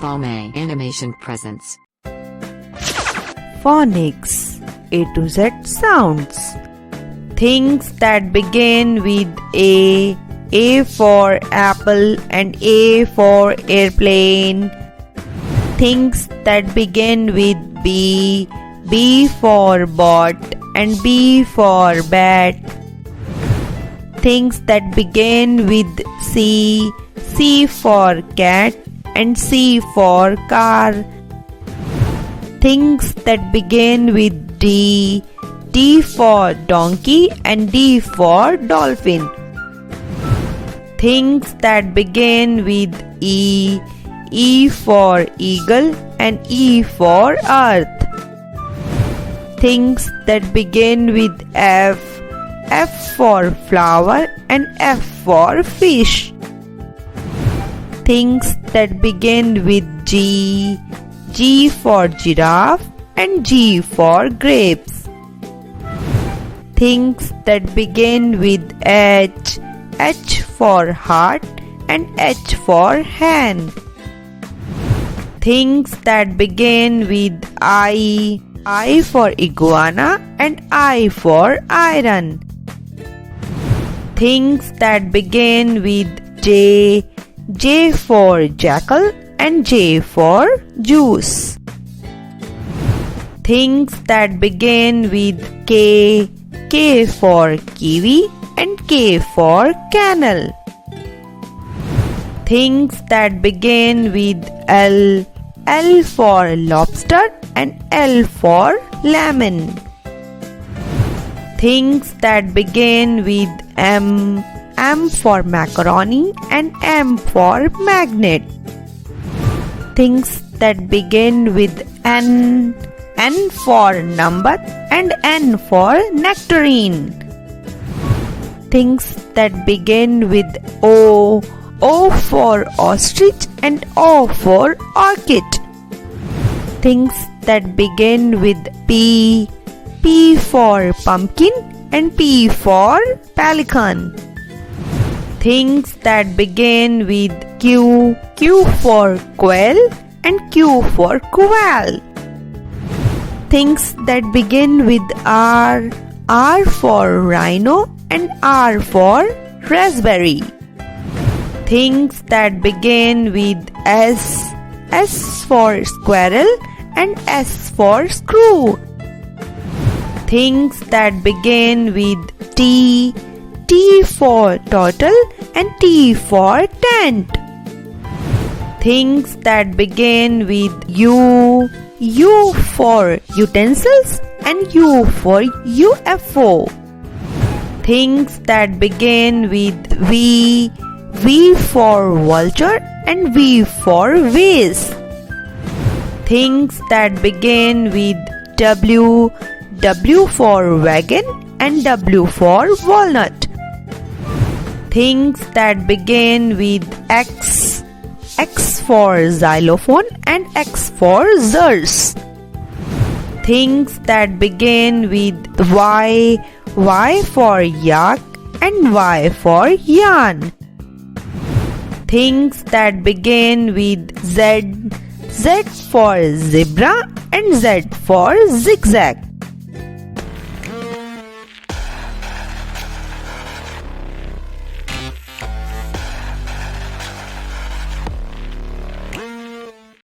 KingdomAnimation presents Phonics A to Z sounds. Things that begin with A for apple and A for airplane. Things that begin with B for bot and B for bat. Things that begin with C for cat and C for car. Things that begin with D for donkey and D for dolphin. Things that begin with E for eagle and E for earth. Things that begin with F for flower and F for fish. Things that begin with G for giraffe and G for grapes. Things that begin with H for heart and H for hand. Things that begin with I for iguana and I for iron. Things that begin with J for jackal and J for juice. Things that begin with K for kiwi and K for camel. Things that begin with L for lobster and L for lemon. Things that begin with M for macaroni and M for magnet. Things that begin with N for number and N for nectarine. Things that begin with O for ostrich and O for orchid. Things that begin with P for pumpkin and P for pelican. Things that begin with Q for quail and Q for quail. Things that begin with R for rhino and R for raspberry. Things that begin with S for squirrel and S for screw. Things that begin with T for turtle and T for tent. Things that begin with U for utensils and U for UFO. Things that begin with V for vulture and V for vase. Things that begin with W for wagon and W for walnut. Things that begin with X for xylophone and X for zers. Things that begin with Y for yak and Y for yarn. Things that begin with Z for zebra and Z for zigzag.